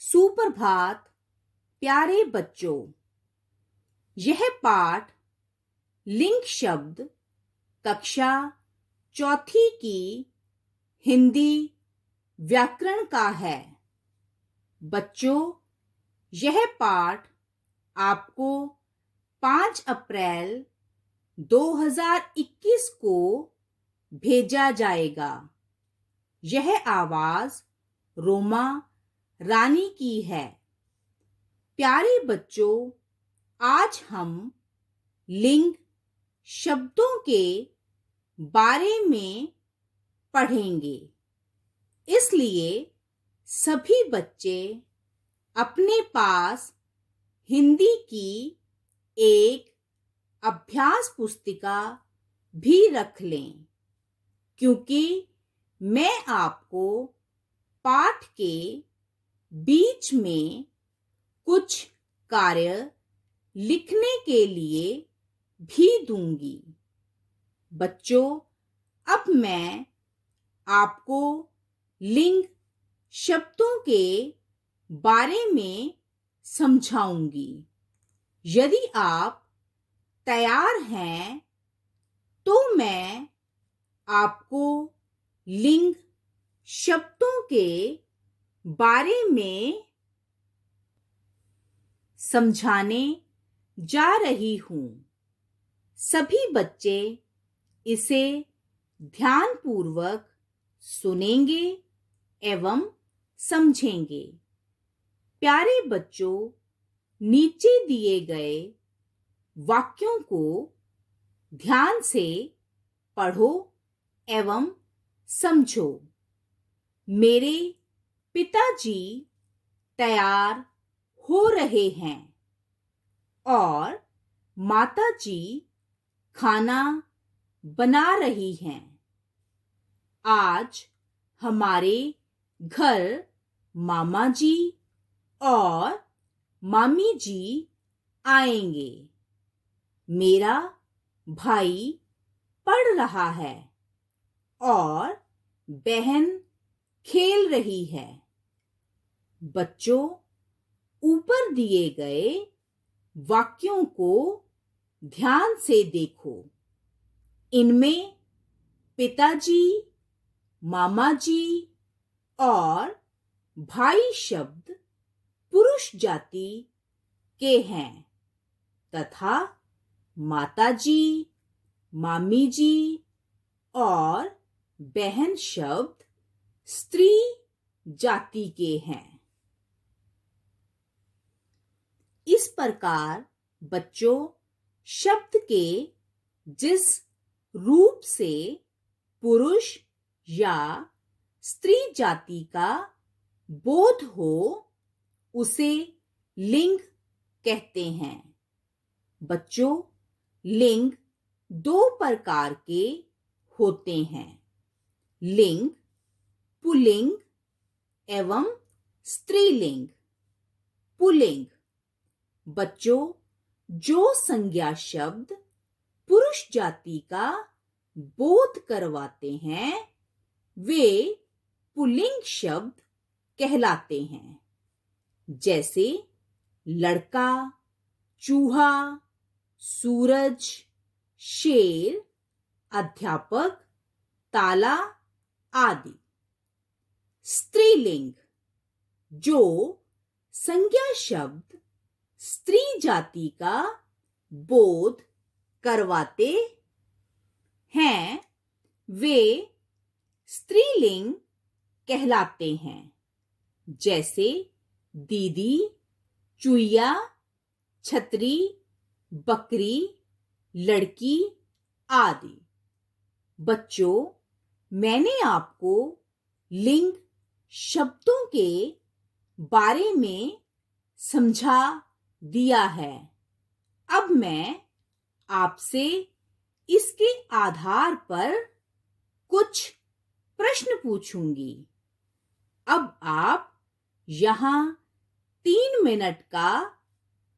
सुप्रभात प्यारे बच्चों। यह पाठ लिंग शब्द कक्षा चौथी की हिंदी व्याकरण का है। बच्चों, यह पाठ आपको 5 अप्रैल 2021 को भेजा जाएगा। यह आवाज रोमा रानी की है। प्यारे बच्चों, आज हम लिंग शब्दों के बारे में पढ़ेंगे। इसलिए सभी बच्चे अपने पास हिंदी की एक अभ्यास पुस्तिका भी रख लें, क्योंकि मैं आपको पाठ के बीच में कुछ कार्य लिखने के लिए भी दूंगी। बच्चों, अब मैं आपको लिंग शब्दों के बारे में समझाऊंगी। यदि आप तैयार हैं तो मैं आपको लिंग शब्दों के बारे में समझाने जा रही हूं। सभी बच्चे इसे ध्यानपूर्वक सुनेंगे एवं समझेंगे। प्यारे बच्चों, नीचे दिए गए वाक्यों को ध्यान से पढ़ो एवं समझो। मेरे पिताजी तैयार हो रहे हैं और माताजी खाना बना रही हैं। आज हमारे घर मामा जी और मामी जी आएंगे। मेरा भाई पढ़ रहा है और बहन खेल रही है। बच्चों, ऊपर दिए गए वाक्यों को ध्यान से देखो। इनमें पिताजी, मामा जी और भाई शब्द पुरुष जाति के हैं तथा माताजी, मामी जी और बहन शब्द स्त्री जाति के हैं। इस प्रकार बच्चों, शब्द के जिस रूप से पुरुष या स्त्री जाति का बोध हो उसे लिंग कहते हैं। बच्चों, लिंग 2 प्रकार के होते हैं, लिंग पुल्लिंग एवं स्त्रीलिंग। पुल्लिंग बच्चों, जो संज्ञा शब्द पुरुष जाति का बोध करवाते हैं वे पुल्लिंग शब्द कहलाते हैं। जैसे लड़का, चूहा, सूरज, शेर, अध्यापक, ताला आदि। स्त्रीलिंग जो संज्ञा शब्द स्त्री जाति का बोध करवाते हैं वे स्त्रीलिंग कहलाते हैं। जैसे दीदी, चुईया, छतरी, बकरी, लड़की आदि। बच्चों, मैंने आपको लिंग शब्दों के बारे में समझा दिया है। अब मैं आपसे इसके आधार पर कुछ प्रश्न पूछूंगी। अब आप यहां 3 मिनट का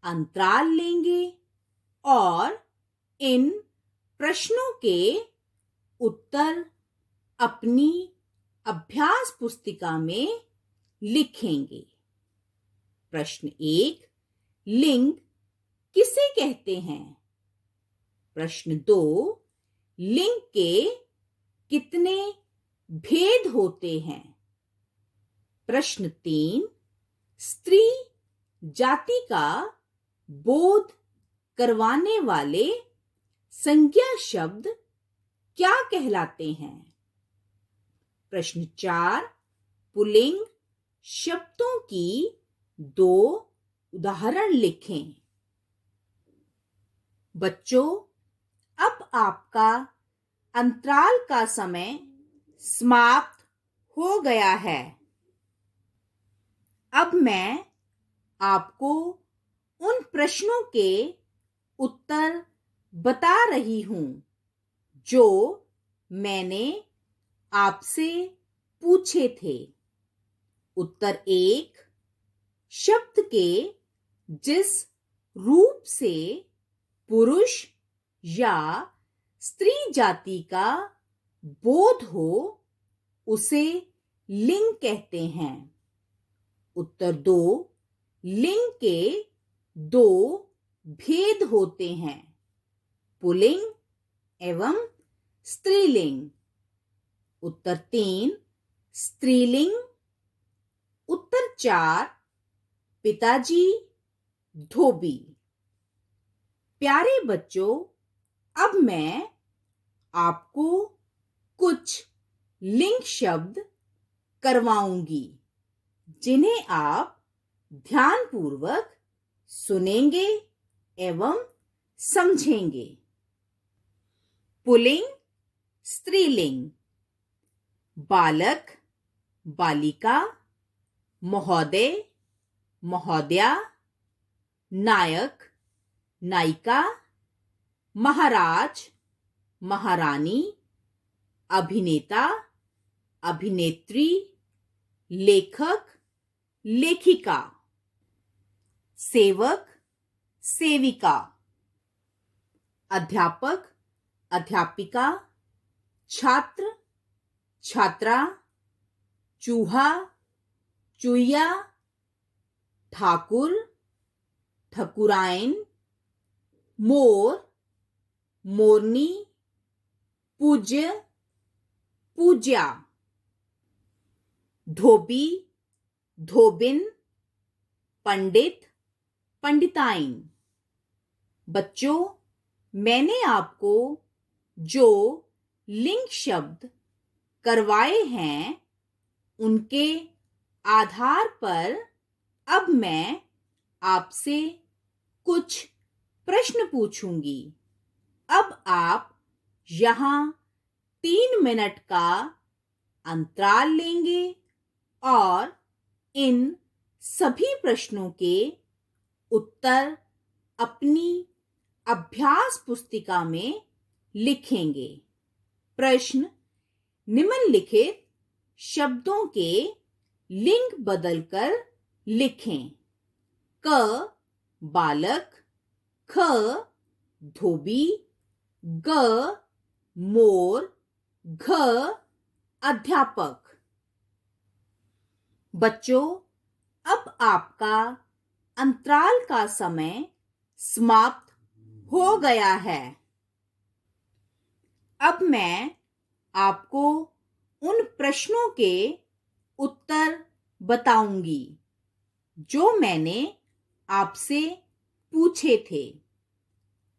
अंतराल लेंगे और इन प्रश्नों के उत्तर अपनी अभ्यास पुस्तिका में लिखेंगे। प्रश्न 1, लिंग किसे कहते हैं? प्रश्न 2, लिंग के कितने भेद होते हैं? प्रश्न 3, स्त्री जाति का बोध करवाने वाले संज्ञा शब्द क्या कहलाते हैं? प्रश्न 4, पुल्लिंग शब्दों की 2 उदाहरण लिखें। बच्चों, अब आपका अंतराल का समय समाप्त हो गया है। अब मैं आपको उन प्रश्नों के उत्तर बता रही हूं जो मैंने आपसे पूछे थे। उत्तर 1, शब्द के जिस रूप से पुरुष या स्त्री जाति का बोध हो उसे लिंग कहते हैं। उत्तर 2, लिंग के 2 भेद होते हैं, पुल्लिंग एवं स्त्रीलिंग। उत्तर 3, स्त्रीलिंग। उत्तर 4, पिताजी धोबी। प्यारे बच्चों, अब मैं आपको कुछ लिंग शब्द करवाऊंगी जिन्हें आप ध्यानपूर्वक सुनेंगे एवं समझेंगे। पुल्लिंग, स्त्रीलिंग। बालक, बालिका, महोदय, महोदया, नायक, नायिका, महाराज, महारानी, अभिनेता, अभिनेत्री, लेखक, लेखिका, सेवक, सेविका, अध्यापक, अध्यापिका, छात्र, छात्रा, चूहा, चूहिया, ठाकुर, ठकुराइन, मोर, मोरनी, पूज्य, पूज्या, धोबी, धोबिन, पंडित, पंडिताइन। बच्चों, मैंने आपको जो लिंग शब्द करवाए हैं उनके आधार पर अब मैं आपसे कुछ प्रश्न पूछूंगी। अब आप यहाँ 3 मिनट का अंतराल लेंगे और इन सभी प्रश्नों के उत्तर अपनी अभ्यास पुस्तिका में लिखेंगे। प्रश्न, निम्नलिखित शब्दों के लिंग बदलकर लिखें। क, बालक, ख, धोबी, ग, मोर, घ, अध्यापक। बच्चों, अब आपका अंतराल का समय समाप्त हो गया है। अब मैं आपको उन प्रश्नों के उत्तर बताऊंगी जो मैंने आपसे पूछे थे।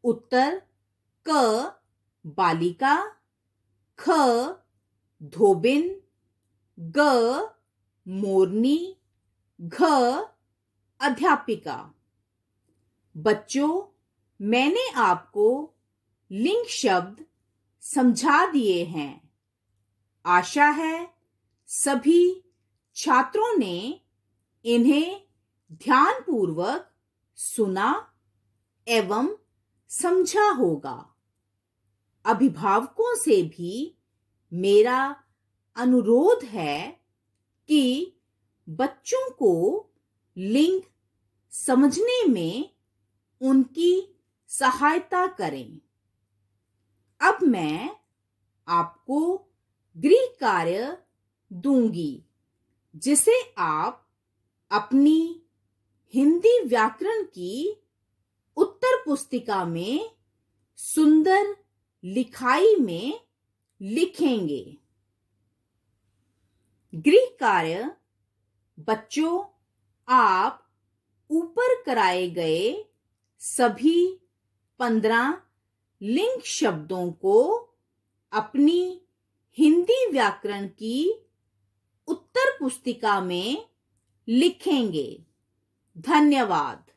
उत्तर: क, बालिका, ख, धोबिन, ग, मोरनी, घ, अध्यापिका। बच्चों, मैंने आपको लिंग शब्द समझा दिए हैं। आशा है सभी छात्रों ने इन्हें ध्यानपूर्वक सुना एवं समझा होगा। अभिभावकों से भी मेरा अनुरोध है कि बच्चों को लिंग समझने में उनकी सहायता करें। अब मैं आपको गृह कार्य दूंगी जिसे आप अपनी हिंदी व्याकरण की उत्तर पुस्तिका में सुंदर लिखाई में लिखेंगे। गृह कार्य: बच्चों, आप ऊपर कराए गए सभी 15 लिंग शब्दों को अपनी हिंदी व्याकरण की उत्तर पुस्तिका में लिखेंगे। धन्यवाद।